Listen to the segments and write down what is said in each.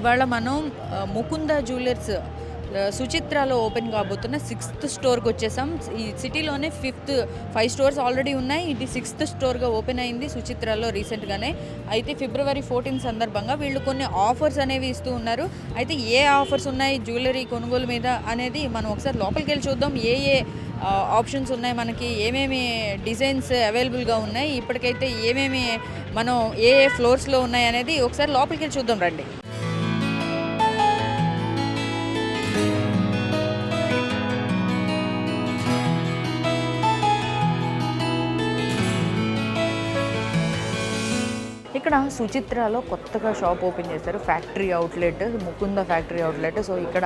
ఇవాళ మనం Mukunda jewellers సుచిత్రాలో open కాబోతున్న 6th స్టోర్కి వచ్చేసాం. ఈ సిటీలోనే 5 స్టోర్స్ ఆల్రెడీ ఉన్నాయి. ఇది 6th స్టోర్గా ఓపెన్ అయింది సుచిత్రాలో రీసెంట్గానే. అయితే February 14 సందర్భంగా వీళ్ళు కొన్ని ఆఫర్స్ అనేవి ఇస్తూ ఉన్నారు. అయితే ఏ ఆఫర్స్ ఉన్నాయి జ్యువెలరీ కొనుగోలు మీద అనేది మనం ఒకసారి లోపలికి వెళ్ళి చూద్దాం. ఏ ఆప్షన్స్ ఉన్నాయి, మనకి ఏమేమి డిజైన్స్ అవైలబుల్గా ఉన్నాయి, ఇప్పటికైతే ఏమేమి మనం ఏ ఫ్లోర్స్లో ఉన్నాయి అనేది ఒకసారి లోపలికి వెళ్ళి చూద్దాం రండి. ఇక్కడ సుచిత్రాలో కొత్తగా షాప్ ఓపెన్ చేశారు, factory outlet, Mukunda factory outlet. So ఇక్కడ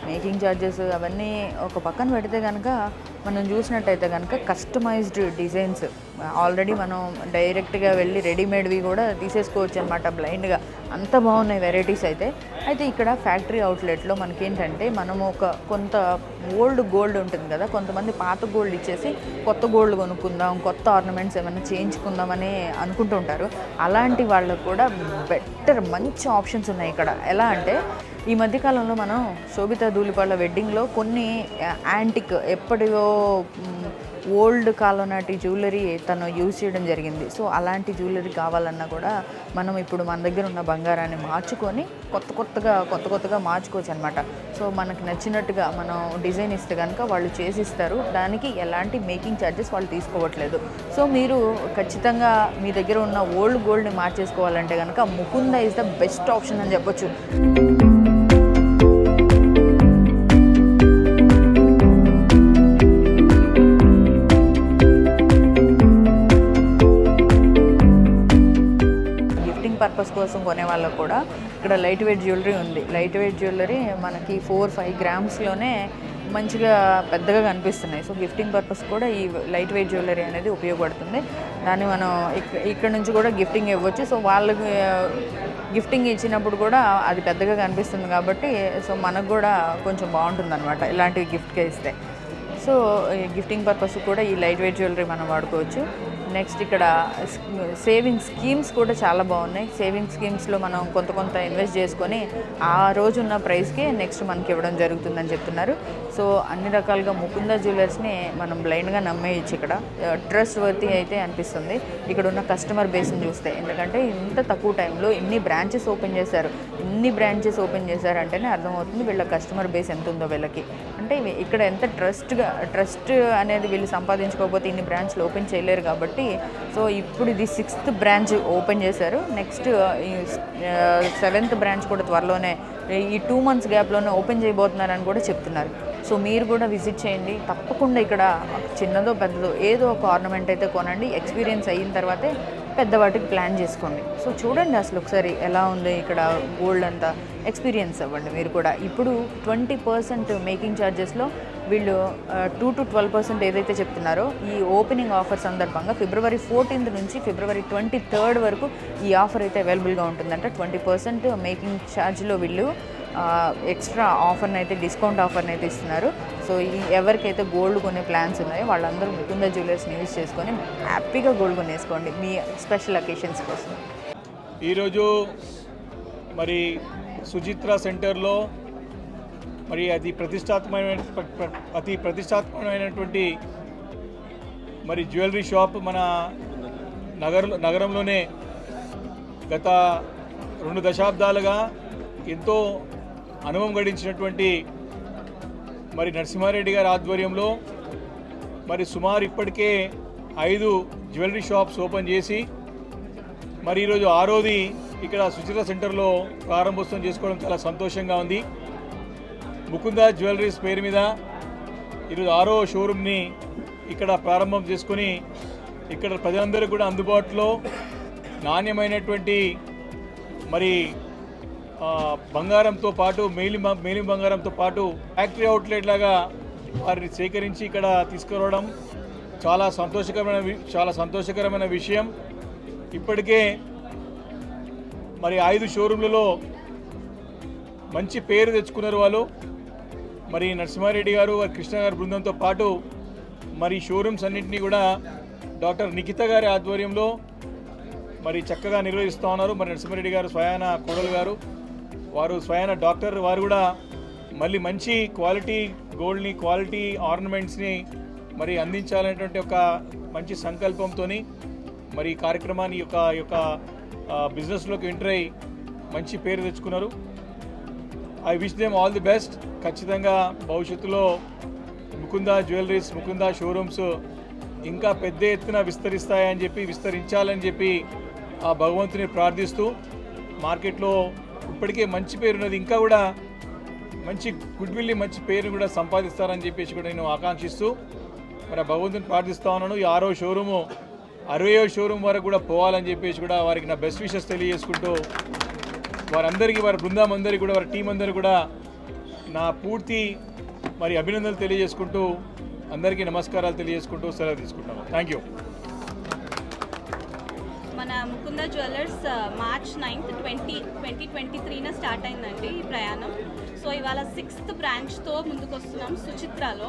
మేకింగ్ ఛార్జెస్ అవన్నీ ఒక పక్కన పెడితే కనుక మనం చూసినట్టయితే కనుక కస్టమైజ్డ్ డిజైన్స్ ఆల్రెడీ మనం డైరెక్ట్గా వెళ్ళి రెడీమేడ్వి కూడా తీసేసుకోవచ్చు అనమాట బ్లైండ్గా. అంత బాగున్నాయి వెరైటీస్ అయితే ఇక్కడ ఫ్యాక్టరీ అవుట్లెట్లో మనకేంటంటే మనము కొంత ఓల్డ్ గోల్డ్ ఉంటుంది కదా, కొంతమంది పాత గోల్డ్ ఇచ్చేసి కొత్త గోల్డ్ కొనుక్కుందాం, కొత్త ఆర్నమెంట్స్ ఏమైనా చేయించుకుందామని అనుకుంటుంటారు. అలాంటి వాళ్ళకు కూడా బెటర్ మంచి ఆప్షన్స్ ఉన్నాయి ఇక్కడ. ఎలా అంటే ఈ మధ్యకాలంలో మనం శోభితా ధూళిపాళ్ళ వెడ్డింగ్లో కొన్ని యాంటిక్ ఎప్పటిదో ఓల్డ్ కాలం నాటి జ్యువెలరీ తను యూజ్ చేయడం జరిగింది. సో అలాంటి జ్యువెలరీ కావాలన్నా కూడా మనం ఇప్పుడు మన దగ్గర ఉన్న బంగారాన్ని మార్చుకొని కొత్తగా మార్చుకోవచ్చు అనమాట. సో మనకి నచ్చినట్టుగా మనం డిజైన్ ఇస్తే కనుక వాళ్ళు చేసిస్తారు. దానికి ఎలాంటి మేకింగ్ ఛార్జెస్ వాళ్ళు తీసుకోవట్లేదు. సో మీరు ఖచ్చితంగా మీ దగ్గర ఉన్న ఓల్డ్ గోల్డ్ని మార్చేసుకోవాలంటే కనుక Mukunda is the best option అని చెప్పొచ్చు. పర్పస్ కోసం కొనే వాళ్ళకు కూడా ఇక్కడ లైట్ వెయిట్ జ్యువెలరీ ఉంది. లైట్ వెయిట్ జ్యువెలరీ మనకి 4-5 గ్రామ్స్లోనే మంచిగా పెద్దగా కనిపిస్తున్నాయి. సో గిఫ్టింగ్ పర్పస్ కూడా ఈ లైట్ వెయిట్ జ్యువెలరీ అనేది ఉపయోగపడుతుంది. దాన్ని మనం ఇక్కడ నుంచి కూడా గిఫ్టింగ్ ఇవ్వచ్చు. సో వాళ్ళకి గిఫ్టింగ్ ఇచ్చినప్పుడు కూడా అది పెద్దగా కనిపిస్తుంది కాబట్టి సో మనకు కూడా కొంచెం బాగుంటుంది అనమాట ఇలాంటివి గిఫ్ట్గా ఇస్తే. సో గిఫ్టింగ్ పర్పస్ కూడా ఈ లైట్ వెయిట్ జ్యువెలరీ మనం వాడుకోవచ్చు. నెక్స్ట్ ఇక్కడ సేవింగ్ స్కీమ్స్ కూడా చాలా బాగున్నాయి. సేవింగ్ స్కీమ్స్లో మనం కొంత ఇన్వెస్ట్ చేసుకొని ఆ రోజున్న ప్రైస్కే నెక్స్ట్ మనకి ఇవ్వడం జరుగుతుందని చెప్తున్నారు. సో అన్ని రకాలుగా ముకుంద జ్యువెలర్స్ని మనం బ్లైండ్గా నమ్మేయచ్చు. ఇక్కడ ట్రస్ట్ వర్తీ అయితే అనిపిస్తుంది ఇక్కడ ఉన్న కస్టమర్ బేస్ని చూస్తే. ఎందుకంటే ఇంత తక్కువ టైంలో ఇన్ని బ్రాంచెస్ ఓపెన్ చేశారంటేనే అర్థమవుతుంది వీళ్ళ కస్టమర్ బేస్ ఎంత ఉందో వీళ్ళకి. అంటే ఇక్కడ ఎంత ట్రస్ట్ అనేది వీళ్ళు సంపాదించుకోకపోతే ఇన్ని బ్రాంచ్లు ఓపెన్ చేయలేరు కాబట్టి. సో ఇప్పుడు ఇది 6th బ్రాంచ్ ఓపెన్ చేశారు. నెక్స్ట్ 7th బ్రాంచ్ కూడా త్వరలోనే ఈ 2 months గ్యాప్లోనే ఓపెన్ చేయబోతున్నారని కూడా చెప్తున్నారు. సో మీరు కూడా విజిట్ చేయండి తప్పకుండా. ఇక్కడ చిన్నదో పెద్దదో ఏదో ఒక ఆర్నమెంట్ అయితే కొనండి. ఎక్స్పీరియన్స్ అయిన తర్వాతే పెద్దవాటికి ప్లాన్ చేసుకోండి. సో చూడండి అసలు ఒకసారి ఎలా ఉంది ఇక్కడ గోల్డ్ అంతా ఎక్స్పీరియన్స్ అవ్వండి మీరు కూడా. ఇప్పుడు 20% మేకింగ్ ఛార్జెస్లో వీళ్ళు 2 to 12% ఏదైతే చెప్తున్నారో ఈ ఓపెనింగ్ ఆఫర్ సందర్భంగా February 14 నుంచి February 23 వరకు ఈ ఆఫర్ అయితే అవైలబుల్గా ఉంటుందంట. 20% మేకింగ్ ఛార్జ్లో వీళ్ళు ఎక్స్ట్రా ఆఫర్ని అయితే డిస్కౌంట్ ఆఫర్ని అయితే ఇస్తున్నారు. సో ఎవరికైతే గోల్డ్ కొనే ప్లాన్స్ ఉన్నాయో వాళ్ళందరూ ముకుంద జ్యువెలర్స్ని యూజ్ చేసుకొని హ్యాపీగా గోల్డ్ కొనేసుకోండి మీ స్పెషల్ అకేషన్స్ కోసం. ఈరోజు మరి సుచిత్ర సెంటర్లో మరి అతి ప్రతిష్టాత్మకమైనటువంటి మరి జ్యువెలరీ షాప్ మన నగరంలోనే గత 2 దశాబ్దాలుగా ఎంతో అనుభవం గడించినటువంటి మరి నరసింహారెడ్డి గారి ఆధ్వర్యంలో మరి సుమారు ఇప్పటికే 5 జ్యువెలరీ షాప్స్ ఓపెన్ చేసి మరి ఈరోజు 6వది ఇక్కడ సుచిత్ర సెంటర్లో ప్రారంభోత్సవం చేసుకోవడం చాలా సంతోషంగా ఉంది. ముకుంద జ్యువెలరీస్ పేరు మీద ఈరోజు 6వ షోరూమ్ని ఇక్కడ ప్రారంభం చేసుకొని ఇక్కడ ప్రజలందరూ కూడా అందుబాటులో నాణ్యమైనటువంటి మరి బంగారంతో పాటు మేలి బంగారంతో పాటు ఫ్యాక్టరీ అవుట్లెట్ లాగా వారిని సేకరించి ఇక్కడ తీసుకురావడం చాలా సంతోషకరమైన విషయం. ఇప్పటికే మరి 5 షోరూమ్లలో మంచి పేరు తెచ్చుకున్నారు వాళ్ళు. మరి నరసింహారెడ్డి గారు కృష్ణ గారి బృందంతో పాటు మరి షోరూమ్స్ అన్నింటినీ కూడా డాక్టర్ నిఖిత గారి ఆధ్వర్యంలో మరి చక్కగా నిర్వహిస్తూ ఉన్నారు. మరి నరసింహారెడ్డి గారు స్వయాన కోడలు గారు వారు స్వయాన డాక్టర్, వారు కూడా మళ్ళీ మంచి క్వాలిటీ గోల్డ్ని, క్వాలిటీ ఆర్నమెంట్స్ని మరి అందించాలనేటువంటి ఒక మంచి సంకల్పంతో మరి ఈ కార్యక్రమాన్ని యొక్క బిజినెస్లోకి ఎంటర్ అయ్యి మంచి పేరు తెచ్చుకున్నారు. I wish them all the best. ఖచ్చితంగా భవిష్యత్తులో ముకుందా జ్యువెలరీస్, ముకుందా షోరూమ్స్ ఇంకా పెద్ద ఎత్తున విస్తరించాలని చెప్పి ఆ భగవంతుని ప్రార్థిస్తూ, మార్కెట్లో ఇప్పటికే మంచి పేరున్నది, ఇంకా కూడా మంచి గుడ్ విల్ని, మంచి పేరు కూడా సంపాదిస్తారని చెప్పేసి కూడా నేను ఆకాంక్షిస్తూ మరి ఆ భగవంతుని ప్రార్థిస్తూ ఉన్నాను. ఈ 6వ షోరూము 60వ షోరూమ్ వరకు కూడా పోవాలని చెప్పేసి కూడా వారికి నా బెస్ట్ విషెస్ తెలియజేసుకుంటూ, వారందరికీ, వారి బృందం అందరికీ కూడా, వారి టీం అందరికీ కూడా నా పూర్తి మరి అభినందనలు తెలియజేసుకుంటూ, అందరికీ నమస్కారాలు తెలియజేసుకుంటూ సెలవు తీసుకుంటాను. Thank you. మన Mukunda jewellers March 9th 2023 start అయిందండి ఈ ప్రయాణం. సో ఇవాళ 6th బ్రాంచ్తో ముందుకు వస్తున్నాం సుచిత్రాలో.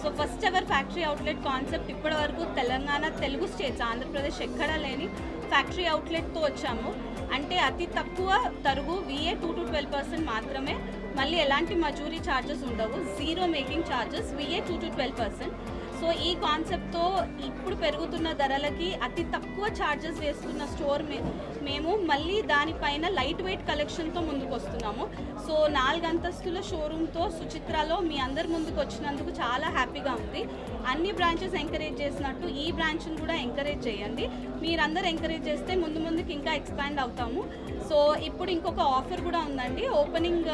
So first ever factory outlet concept ఇప్పటి వరకు తెలంగాణ, తెలుగు స్టేట్స్, ఆంధ్రప్రదేశ్ ఎక్కడా లేని ఫ్యాక్టరీ అవుట్లెట్తో వచ్చాము. అంటే అతి తక్కువ తరుగు VA 2 to 12% మాత్రమే, మళ్ళీ ఎలాంటి మజూరీ ఛార్జెస్ ఉండవు, zero making charges, VA 2 to 12%. So ఈ కాన్సెప్ట్తో ఇప్పుడు పెరుగుతున్న ధరలకి అతి తక్కువ ఛార్జెస్ వేస్తున్న స్టోర్ మేము మళ్ళీ దానిపైన లైట్ వెయిట్ కలెక్షన్తో ముందుకు వస్తున్నాము. సో 4 అంతస్తుల షోరూమ్తో సుచిత్రాలో మీ అందరి ముందుకు వచ్చినందుకు చాలా హ్యాపీగా ఉంది. అన్ని బ్రాంచెస్ ఎంకరేజ్ చేసినట్టు ఈ బ్రాంచ్ని కూడా ఎంకరేజ్ చేయండి. మీరందరూ ఎంకరేజ్ చేస్తే ముందుకు ఇంకా ఎక్స్పాండ్ అవుతాము. సో ఇప్పుడు ఇంకొక ఆఫర్ కూడా ఉందండి, ఓపెనింగ్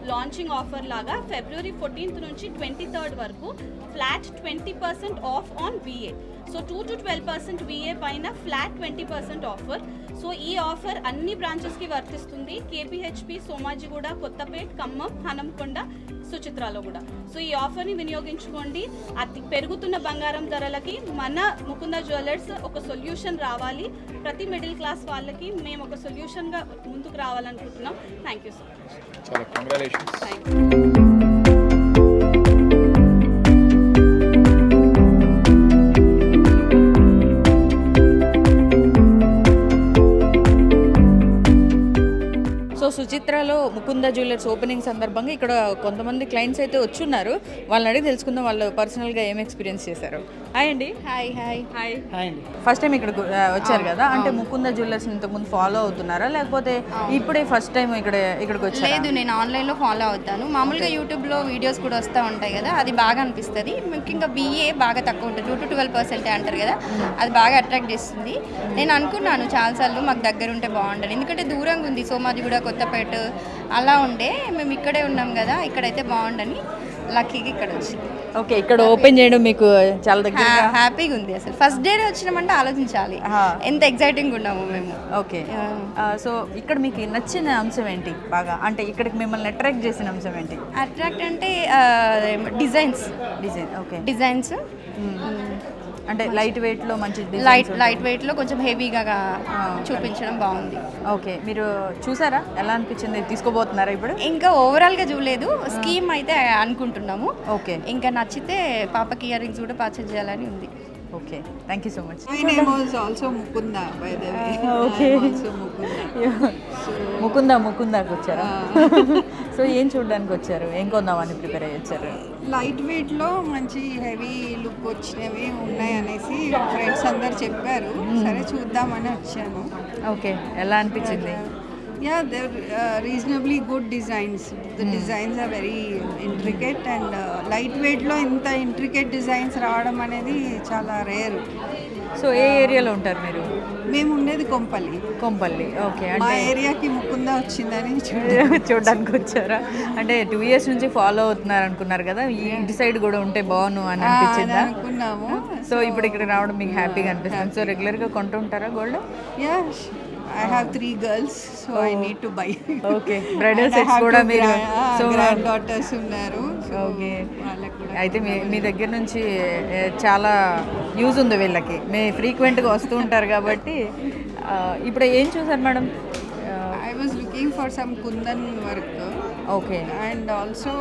లాంచింగ్ ఆఫర్ లాగా February 14th నుంచి 23rd వరకు flat 20% of on VA. So 2 to 12% VA పైన ఫ్లాట్ 20% ఆఫర్. సో ఈ ఆఫర్ అన్ని బ్రాంచెస్కి వర్తిస్తుంది, KPHP, సోమాజిగూడ, కొత్తపేట్, ఖమ్మం, హనంకొండ, సుచిత్రాలో కూడా. సో ఈ ఆఫర్ని వినియోగించుకోండి. అతి పెరుగుతున్న బంగారం ధరలకి మన ముకుందా జ్యువెలర్స్ ఒక సొల్యూషన్ రావాలి. ప్రతి మిడిల్ క్లాస్ వాళ్ళకి మేము ఒక సొల్యూషన్గా ముందుకు రావాలనుకుంటున్నాం. Thank you so much. చాలా కంగ్రాచులేషన్స్. Thank you. సుచిత్రలో ముకుందా జ్యువెలర్స్ ఓపెనింగ్ సందర్భంగా ఇక్కడ కొంతమంది క్లయింట్స్ అయితే వచ్చున్నారు. వాళ్ళని అడిగి తెలుసుకుందాం వాళ్ళు పర్సనల్గా ఏం ఎక్స్పీరియన్స్ చేశారు. హాయ్ అండి. హాయ్ హాయ్ హాయ్ హాయ్ అండి. ఫస్ట్ టైం ఇక్కడ వచ్చారు కదా, అంటే ముకుందా జ్యువెలర్స్ ఇంతకుముందు ఫాలో అవుతున్నారా, లేకపోతే ఇప్పుడే ఫస్ట్ టైం ఇక్కడికి వచ్చారు? లేదు, నేను ఆన్లైన్లో ఫాలో అవుతాను. మామూలుగా యూట్యూబ్లో వీడియోస్ కూడా వస్తూ ఉంటాయి కదా, అది బాగా అనిపిస్తుంది. ముఖ్యంగా BA బాగా తక్కువ ఉంటుంది, 2 to 12% అంటారు కదా, అది బాగా అట్రాక్ట్ చేస్తుంది. నేను అనుకున్నాను చాలాసార్లు మాకు దగ్గర ఉంటే బాగుంటుంది, ఎందుకంటే దూరంగా ఉంది, సోమాజిగూడ, కొత్తపేట అలా ఉండే, మేము ఇక్కడే ఉన్నాం కదా, ఇక్కడైతే బాగుండని లక్కీగా ఇక్కడ వచ్చింది. ఓకే, ఇక్కడ ఓపెన్ చేయడం మీకు చాలా దగ్గర హ్యాపీగా ఉంది. అసలు ఫస్ట్ డే వచ్చినామంటే ఆలోచించాలి ఎంత ఎగ్జైటింగ్ ఉన్నాము మేము. ఓకే, సో ఇక్కడ మీకు నచ్చిన అంశం ఏంటి బాగా, అంటే ఇక్కడికి మిమ్మల్ని అట్రాక్ట్ చేసిన అంశం ఏంటి? అట్రాక్ట్ అంటే డిజైన్స్. ఓకే, డిజైన్స్ అంటే లైట్ వెయిట్లో మంచి లైట్ వెయిట్లో కొంచెం హెవీగా చూపించడం బాగుంది. ఓకే, మీరు చూసారా, ఎలా అనిపించింది? తీసుకోబోతున్నారా ఇప్పుడు? ఇంకా ఓవరాల్గా చూడలేదు, స్కీమ్ అయితే అనుకుంటున్నాము. ఓకే, ఇంకా నచ్చితే పాపకి ఇయర్ రింగ్స్ కూడా పర్చేజ్ చేయాలని ఉంది. Okay, thank you so much. My name was also Mukunda, by the way. Okay. I'm also Mukunda. ముకుందాకి వచ్చారా? సో ఏం చూడడానికి వచ్చారు, ఏం కొందామని ప్రిపేర్ అయ్యి వచ్చారు? లైట్ వెయిట్లో మంచి హెవీ లుక్ వచ్చినవి ఉన్నాయి అనేసి ఫ్రెండ్స్ అందరు చెప్పారు, సరే చూద్దామని వచ్చాను. ఓకే, ఎలా అనిపించింది? Yeah, they're reasonably good designs. The designs are very intricate and lightweight లో ఇంత intricate designs రావడం అనేది చాలా రేర్. సో ఏ ఏరియాలో ఉంటారు మీరు? మేము ఉండేది కొంపల్లి. ఓకే, మా అంటే ఏరియాకి ముకుందా వచ్చిందని చూడడానికి వచ్చారా? అంటే 2 years నుంచి ఫాలో అవుతున్నారు అనుకున్నారు కదా, ఈ ఇంటి సైడ్ కూడా ఉంటే బాగుండు అని అనిపించిందా? అనుకున్నాము. సో ఇప్పుడు ఇక్కడ రావడం మీకు హ్యాపీగా అనిపిస్తుంది. సో రెగ్యులర్గా కొంటుంటారా gold? Yeah, I have 3 girls, so I need to buy. Okay, bridal sets కూడా మీరు సో గ్రాండ్ డాటర్స్ ఉన్నారు. ఓకే, వాళ్ళకి కూడా అయితే మీ దగ్గర నుంచి చాలా యూజ్ ఉంది వీళ్ళకి, మీ ఫ్రీక్వెంట్గా వస్తూ ఉంటారు కాబట్టి. ఇప్పుడు ఏం చూసారు madam? I was looking for some kundan work okay. And also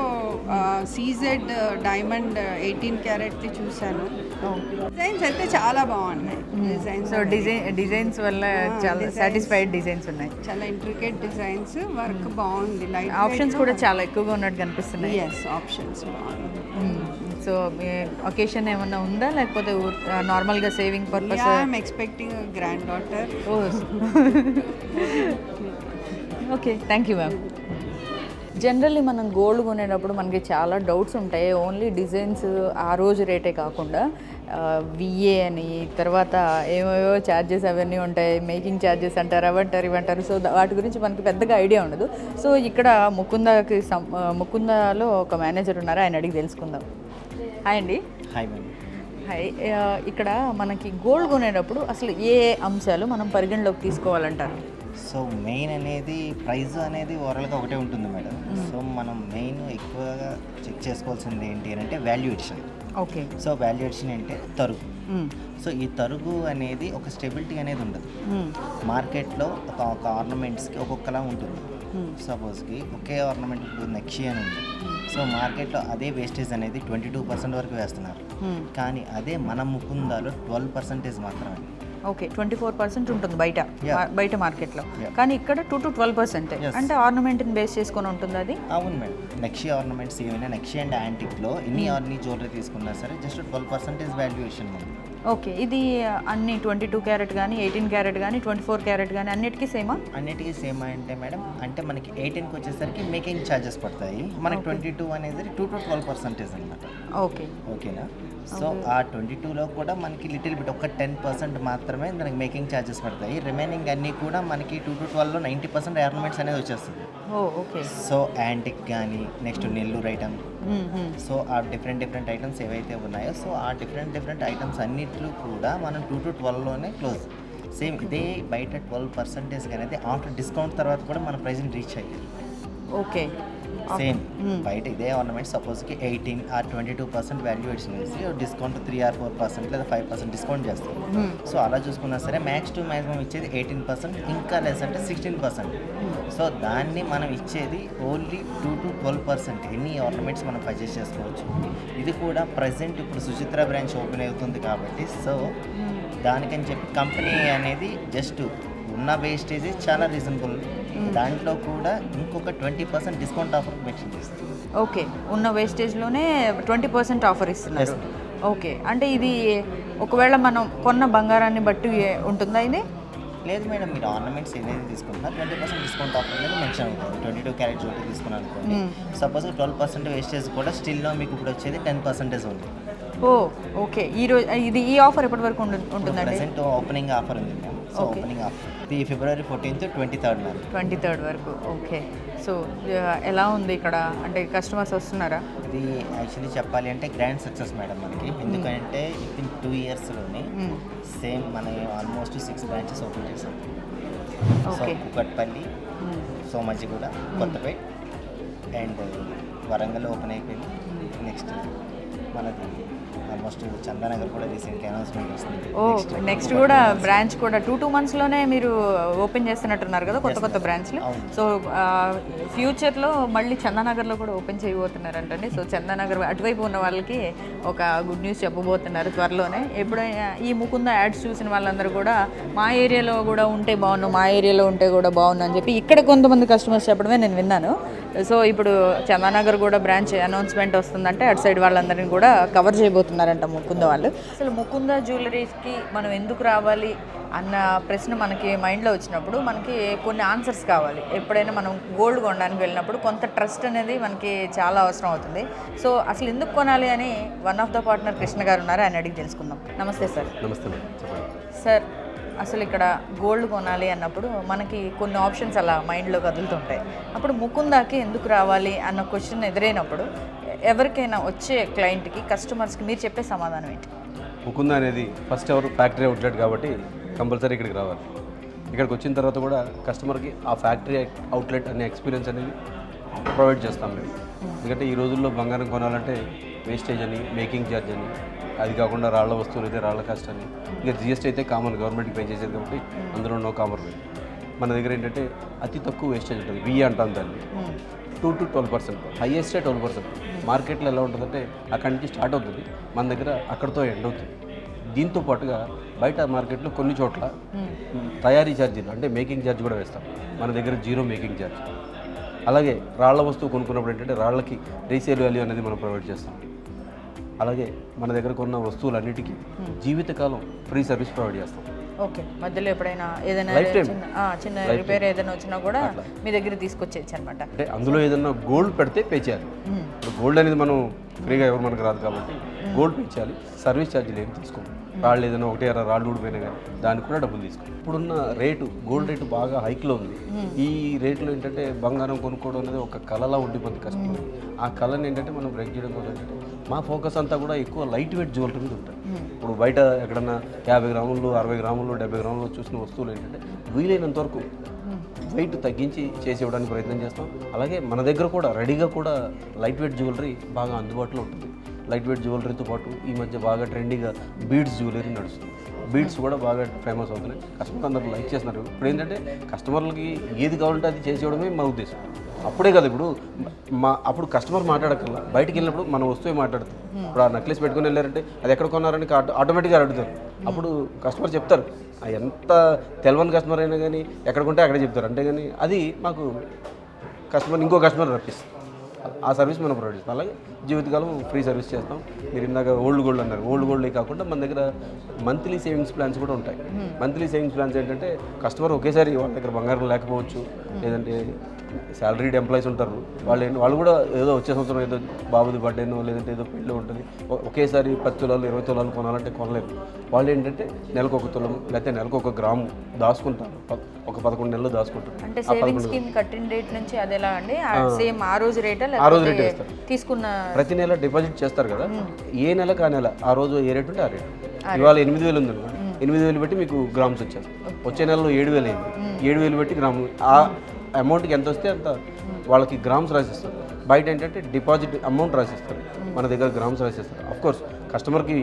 CZ diamond 18 క్యారెట్ది చూశాను. డిజైన్స్ అయితే చాలా బాగున్నాయి. డిజైన్స్ సో డిజైన్స్ వల్ల చాలా సాటిస్ఫైడ్ డిజైన్స్ ఉన్నాయి. చాలా ఇంట్రికేట్ డిజైన్స్, వర్క్ బాగుంది. లైట్ ఆప్షన్స్ కూడా చాలా ఎక్కువగా ఉన్నట్టు కనిపిస్తున్నాయి. ఎస్, ఆప్షన్స్ బాగుంది. సో ఒకేషన్ ఏమన్నా ఉందా లేకపోతే నార్మల్గా saving purpose? I'm expecting grand daughter. Okay, thank you ma'am. Generally మనం గోల్డ్ కొనేటప్పుడు మనకి చాలా డౌట్స్ ఉంటాయి. ఓన్లీ డిజైన్స్ ఆ రోజు రేటే కాకుండా విఏ అని, తర్వాత ఏమేవో ఛార్జెస్ అవన్నీ ఉంటాయి, మేకింగ్ ఛార్జెస్ అంటారు, ఇవంటారు. సో వాటి గురించి మనకి పెద్దగా ఐడియా ఉండదు. సో ఇక్కడ ముకుందాలో ఒక మేనేజర్ ఉన్నారు, ఆయన అడిగి తెలుసుకుందాం. హాయ్ అండి. Hi ma'am. హాయ్. ఇక్కడ మనకి గోల్డ్ కొనేటప్పుడు అసలు ఏ అంశాలు మనం పరిగణలోకి తీసుకోవాలంటారు? సో మెయిన్ అనేది ప్రైస్ అనేది ఓవరాల్గా ఒకటే ఉంటుంది మేడం. సో మనం మెయిన్ ఎక్కువగా చెక్ చేసుకోవాల్సింది ఏంటి అని అంటే వాల్యుయేషన్. ఓకే. సో వాల్యుయేషన్ అంటే తరుగు. సో ఈ తరుగు అనేది ఒక స్టెబిలిటీ అనేది ఉండదు. మార్కెట్లో ఒక ఆర్నమెంట్స్కి ఒక్కొక్కలా ఉంటుంది. సపోజ్కి ఒకే ఆర్నమెంట్ ఇప్పుడు నెక్షి అని ఉంది. సో మార్కెట్లో అదే వేస్టేజ్ అనేది 22% వరకు వేస్తున్నారు. కానీ అదే మన ముకుందాలో 12% మాత్రమే. ఓకే, 24% ఉంటుంది బయట మార్కెట్లో. Yeah. కానీ ఇక్కడ 2 to 12%. Yes. అంటే ఆర్నమెంట్ని బేస్ చేసుకొని ఉంటుంది అది. అవును మేడం. నెక్షి ఆర్నమెంట్స్ ఏమైనా నెక్షి అండ్ యాంటిక్లో ఎన్ని జ్యువెలరీ తీసుకున్నా సరే జస్ట్ 12% వాల్యుయేషన్ ఉంది. ఓకే, ఇది అన్ని 22 క్యారెట్ కానీ 18 క్యారెట్ కానీ 24 క్యారెట్ కానీ అన్నిటికీ సేమా? అన్నిటికీ సేమ్ అంటే మేడం, అంటే మనకి 18కి వచ్చేసరికి మేకింగ్ ఛార్జెస్ పడతాయి. మనకి 22 అనేది 2 to 12% అనమాట. ఓకే. ఓకేనా? సో ఆ 22లో కూడా మనకి లిటిల్ బిట్ ఒక 10% మాత్రమే దానికి మేకింగ్ ఛార్జెస్ పడతాయి. రిమైనింగ్ అన్నీ కూడా మనకి 2 to 12లో 90% ఆర్నమెంట్స్ అనేది వచ్చేస్తుంది. ఓకే. సో యాంటిక్ కానీ నెక్స్ట్ నెల్లూరు ఐటమ్, సో ఆ డిఫరెంట్ ఐటమ్స్ ఏవైతే ఉన్నాయో సో ఆ డిఫరెంట్ ఐటమ్స్ అన్నిట్లో కూడా మనం 2 to 12లోనే క్లోజ్. సేమ్ ఇదే బయట 12% అనేది ఆఫ్టర్ డిస్కౌంట్ తర్వాత కూడా మన ప్రైస్ని రీచ్ అయ్యారు. ఓకే. సేమ్ బయట ఇదే ఆర్నమెంట్ సపోజ్కి 18 or 22% వాల్యుయేషన్ వేసి డిస్కౌంట్ 3 or 4% లేదా 5% డిస్కౌంట్ చేస్తారు. సో అలా చూసుకున్నా సరే మ్యాక్స్ టు మ్యాక్సిమం ఇచ్చేది 18%, ఇంకా లెస్ అంటే 16%. సో దాన్ని మనం ఇచ్చేది ఓన్లీ 2 to 12%. ఎన్ని ఆర్నమెంట్స్ మనం పర్చేస్ చేసుకోవచ్చు. ఇది కూడా ప్రజెంట్ ఇప్పుడు సుచిత్ర బ్రాంచ్ ఓపెన్ అవుతుంది కాబట్టి సో దానికని చెప్పి కంపెనీ అనేది జస్ట్ ఉన్న వేస్టేజ్ చాలా రీజనబుల్, దాంట్లో కూడా ఇంకొక 20% డిస్కౌంట్ ఆఫర్ మెన్షన్ చేస్తుంది. ఓకే, ఉన్న వేస్టేజ్లోనే 20% ఆఫర్ ఇస్తున్నారు. ఓకే, అంటే ఇది ఒకవేళ మనం కొన్న బంగారాన్ని బట్టి ఉంటుందా ఇది? లేదు మేడం, మీరు ఆర్నమెంట్స్ ఏదైతే తీసుకుంటున్నా 20% డిస్కౌంట్ ఆఫర్ అనేది మెన్షన్ అవుతుంది. 22 క్యారెట్ జ్యువెలరీ తీసుకున్నాను అనుకోండి, సపోజ్ 12% వేస్టేజ్ కూడా స్టిల్లో మీకు ఇప్పుడు వచ్చేది 10% ఉంది. ఓకే. ఈ ఆఫర్ ఎప్పటి వరకు ఉంటుందండి? ప్రెసెంట్ ఓపెనింగ్ ఆఫర్ ఉంది మ్యామ్. సో ఓపెనింగ్ ఆఫర్ ఇది February 14th to 23rd ma'am. 23rd వరకు. ఓకే. సో ఎలా ఉంది ఇక్కడ, అంటే కస్టమర్స్ వస్తున్నారా? ఇది యాక్చువల్లీ చెప్పాలి అంటే గ్రాండ్ సక్సెస్ మేడం మనకి. ఎందుకంటే వితిన్ 2 yearsలోనే సేమ్ మన ఆల్మోస్ట్ 6 బ్రాంచెస్ ఓపెన్ చేసాం. So Kukatpally, Somajiguda, Kothapet and Warangal open అయిపోయింది. నెక్స్ట్ మనది ఆల్మోస్ట్ చందానగర్ కూడా రీసెంట్గా అనౌన్స్మెంట్ వస్తుంది. నెక్స్ట్ కూడా బ్రాంచ్ కూడా 2 monthsలోనే మీరు ఓపెన్ చేస్తున్నట్టున్నారు కదా కొత్త బ్రాంచ్లు. సో ఫ్యూచర్లో మళ్ళీ చందానగర్లో కూడా ఓపెన్ చేయబోతున్నారంటండి. సో చందానగర్ అటువైపు ఉన్న వాళ్ళకి ఒక గుడ్ న్యూస్ చెప్పబోతున్నారు త్వరలోనే. ఎప్పుడైనా ఈ ముకుంద యాడ్స్ చూసిన వాళ్ళందరూ కూడా మా ఏరియాలో కూడా ఉంటే బాగున్నాను, మా ఏరియాలో ఉంటే కూడా బాగున్నాను అని చెప్పి ఇక్కడ కొంతమంది కస్టమర్స్ చెప్పడమే నేను విన్నాను. సో ఇప్పుడు చందానగర్ కూడా బ్రాంచ్ అనౌన్స్మెంట్ వస్తుందంటే అటు సైడ్ వాళ్ళందరినీ కూడా కవర్ చేయబోతున్నారంట ముకుంద వాళ్ళు. అసలు ముకుంద జ్యువెలరీస్కి మనం ఎందుకు రావాలి అన్న ప్రశ్న మనకి మైండ్లో వచ్చినప్పుడు మనకి కొన్ని ఆన్సర్స్ కావాలి. ఎప్పుడైనా మనం గోల్డ్ కొనడానికి వెళ్ళినప్పుడు కొంత ట్రస్ట్ అనేది మనకి చాలా అవసరం అవుతుంది. సో అసలు ఎందుకు కొనాలి అని one of the partner Krishna గారు ఉన్నారు, ఆయన అడిగి తెలుసుకుందాం. నమస్తే సార్. నమస్తే సార్, అసలు ఇక్కడ గోల్డ్ కొనాలి అన్నప్పుడు మనకి కొన్ని ఆప్షన్స్ అలా మైండ్లో కదులుతుంటాయి. అప్పుడు ముకుందాకి ఎందుకు రావాలి అన్న క్వశ్చన్ ఎదురైనప్పుడు ఎవరికైనా వచ్చే క్లయింట్కి, కస్టమర్స్కి మీరు చెప్పే సమాధానం ఏంటి? ముకుంద అనేది ఫస్ట్ ఎవరు ఫ్యాక్టరీ అవుట్లెట్ కాబట్టి కంపల్సరీ ఇక్కడికి రావాలి. ఇక్కడికి వచ్చిన తర్వాత కూడా కస్టమర్కి ఆ ఫ్యాక్టరీ అవుట్లెట్ అనే ఎక్స్పీరియన్స్ అనేది ప్రొవైడ్ చేస్తాం మేము. ఎందుకంటే ఈ రోజుల్లో బంగారం కొనాలంటే వేస్టేజ్ అని, మేకింగ్ ఛార్జ్ అని, అది కాకుండా రాళ్ల వస్తువులు అయితే రాళ్ల కాస్ట్ అని, ఇంకా జిఎస్టీ అయితే కామన్ గవర్నమెంట్కి పే చేసేది కాబట్టి అందులో నో కామన్. మన దగ్గర ఏంటంటే అతి తక్కువ వేస్టేజ్ ఉంటుంది, విఏ అంటాం దాన్ని. 2 to 12%, హైయెస్టే 12%. మార్కెట్లో ఎలా ఉంటుందంటే అక్కడి నుంచి స్టార్ట్ అవుతుంది, మన దగ్గర అక్కడితో ఎండ్ అవుతుంది. దీంతో పాటుగా బయట మార్కెట్లో కొన్ని చోట్ల తయారీ ఛార్జీలు అంటే మేకింగ్ ఛార్జ్ కూడా వేస్తాం, మన దగ్గర 0 మేకింగ్ ఛార్జ్. అలాగే రాళ్ల వస్తువు కొనుక్కున్నప్పుడు ఏంటంటే రాళ్ళకి రీసేల్ వాల్యూ అనేది మనం ప్రొవైడ్ చేస్తాం. అలాగే మన దగ్గర కొన్న వస్తువులన్నిటికీ జీవితకాలం ఫ్రీ సర్వీస్ ప్రొవైడ్ చేస్తాం. ఓకే, మధ్యలో ఎప్పుడైనా ఏదైనా Lifetime. చిన్న రిపేర్ ఏదైనా వచ్చినా కూడా మీ దగ్గర తీసుకొచ్చేయచ్చు అనమాట. అంటే అందులో ఏదైనా గోల్డ్ పెడితే పే చేయాలి. ఇప్పుడు గోల్డ్ అనేది మనం ఫ్రీగా ఎవరు మనకు రాదు కాబట్టి గోల్డ్ పే చేయాలి. సర్వీస్ ఛార్జీలు ఏమి తీసుకోండి. రాళ్ళు ఏదైనా ఒకటి రాళ్ళు ఊడిపోయినా కానీ దానికి కూడా డబ్బులు తీసుకోండి. ఇప్పుడున్న రేటు గోల్డ్ రేటు బాగా హైక్లో ఉంది. ఈ రేట్లో ఏంటంటే బంగారం కొనుక్కోవడం అనేది ఒక కళలా ఉండిపోతుంది కష్టం. ఆ కళని ఏంటంటే మనం బ్రేక్ చేయడం కోసం ఏంటంటే మా ఫోకస్ అంతా కూడా ఎక్కువ లైట్ వెయిట్ జ్యువెలరీ మీద ఉంటుంది. ఇప్పుడు బయట ఎక్కడన్నా 50 గ్రాములు 60 గ్రాములు 70 గ్రాములు చూసిన వస్తువులు ఏంటంటే వీలైనంత వరకు వెయిట్ తగ్గించి చేసి ఇవ్వడానికి ప్రయత్నం చేస్తాం. అలాగే మన దగ్గర కూడా రెడీగా కూడా లైట్ వెయిట్ జ్యువెలరీ బాగా అందుబాటులో ఉంటుంది. లైట్ వెయిట్ జ్యువెలరీతో పాటు ఈ మధ్య బాగా ట్రెండీగా బీడ్స్ జ్యువెలరీ నడుస్తుంది. బీడ్స్ కూడా బాగా ఫేమస్ అవుతున్నాయి, కస్టమర్ అందరూ లైక్ చేస్తున్నారు. ఇప్పుడు ఏంటంటే కస్టమర్లకి ఏది కావాలంటే అది చేసి ఇవ్వడమే మా ఉద్దేశం. అప్పుడే కదా ఇప్పుడు అప్పుడు కస్టమర్ మాట్లాడకల్లా బయటికి వెళ్ళినప్పుడు మన వస్తువే మాట్లాడుతాం. ఇప్పుడు ఆ నెక్లెస్ పెట్టుకుని వెళ్ళారంటే అది ఎక్కడ కొన్నారని ఆటోమేటిక్గా అడుగుతారు. అప్పుడు కస్టమర్ చెప్తారు, ఎంత తెలవని కస్టమర్ అయినా కానీ ఎక్కడ కొంటే అక్కడే చెప్తారు. అంటే కానీ అది మాకు కస్టమర్ ఇంకో కస్టమర్ రప్పిస్తుంది. ఆ సర్వీస్ మనం ప్రొవైడ్ చేస్తాం. అలాగే జీవితకాలం ఫ్రీ సర్వీస్ చేస్తాం. మీరు ఇందాక ఓల్డ్ గోల్డ్ అన్నారు, ఓల్డ్ గోల్డే కాకుండా మన దగ్గర మంత్లీ సేవింగ్స్ ప్లాన్స్ కూడా ఉంటాయి. మంత్లీ సేవింగ్స్ ప్లాన్స్ ఏంటంటే కస్టమర్ ఒకేసారి వాళ్ళ దగ్గర బంగారం లేకపోవచ్చు, లేదంటే శాలరీడ్ ఎంప్లాయీస్ ఉంటారు, వాళ్ళు కూడా ఏదో వచ్చే సంవత్సరం ఏదో బాబుది బర్త్డేనో లేదంటే ఏదో పెళ్ళి ఉంటుంది, ఒకేసారి 10 తులాలు 20 తులాలు కొనాలంటే కొనలేరు. వాళ్ళు ఏంటంటే నెలకు 1 తులం లేకపోతే నెలకు 1 గ్రాము దాచుకుంటారు, ఒక 11 నెలలు దాచుకుంటారు. అంటే సేవింగ్ స్కీమ్ కట్టిన డేట్ నుంచి అది ఎలా అండి? సేమ్ ఆ రోజు రేట్ ఆ రోజు రేట్ వేస్తారు. తీసుకున్న ప్రతి నెల డిపాజిట్ చేస్తారు కదా, ఏ నెలకు ఆ నెల ఆ రోజు ఏ రేట్ ఉంటే ఆ రేట్. ఇవాళ 8,000 ఉంది, 8,000 బట్టి మీకు గ్రామ్స్ వచ్చేది. వచ్చే నెలలో 7,000 అయింది, 7,000 బట్టి గ్రాము. ఆ అమౌంట్కి ఎంత వస్తే అంత వాళ్ళకి గ్రామ్స్ రాసిస్తారు. బయట ఏంటంటే డిపాజిట్ అమౌంట్ రాసిస్తారు, మన దగ్గర గ్రామ్స్ రాసిస్తారు. అఫ్కోర్స్ కస్టమర్కి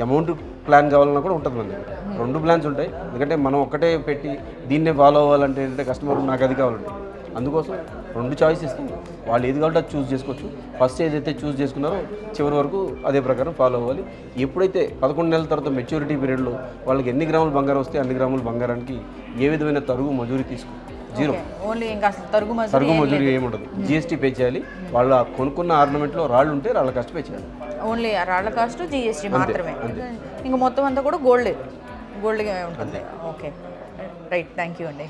అమౌంట్ ప్లాన్ కావాలన్నా కూడా ఉంటుంది మన దగ్గర. 2 ప్లాన్స్ ఉంటాయి, ఎందుకంటే మనం ఒక్కటే పెట్టి దీన్నే ఫాలో అవ్వాలంటే ఏంటంటే కస్టమర్ నాకు అది కావాలంటే అందుకోసం 2 చాయిస్ ఇస్తాం. వాళ్ళు ఏది కావాలంటే అది చూస్ చేసుకోవచ్చు. ఫస్ట్ ఏదైతే చూస్ చేసుకున్నారో చివరి వరకు అదే ప్రకారం ఫాలో అవ్వాలి. ఎప్పుడైతే 11 నెలల తర్వాత మెచ్యూరిటీ పీరియడ్లో వాళ్ళకి ఎన్ని గ్రాములు బంగారం వస్తే అన్ని గ్రాముల బంగారానికి ఏ విధమైన తరుగు మజూరీ తీసుకో 0. ఓన్లీ ఇంకా అసలు తరుగు మజూరీ ఏముండదు. జిఎస్టీ పే చేయాలి. వాళ్ళ కొనుక్కున్న ఆర్నమెంట్లో రాళ్ళు ఉంటే రాళ్ళ కాస్ట్ పే చేయాలి. ఓన్లీ రాళ్ళ కాస్ట్ జిఎస్టీ మాత్రమే. ఇంకా మొత్తం అంతా కూడా గోల్డ్గా ఉంటుంది. ఓకే, రైట్, థ్యాంక్ యూ అండి.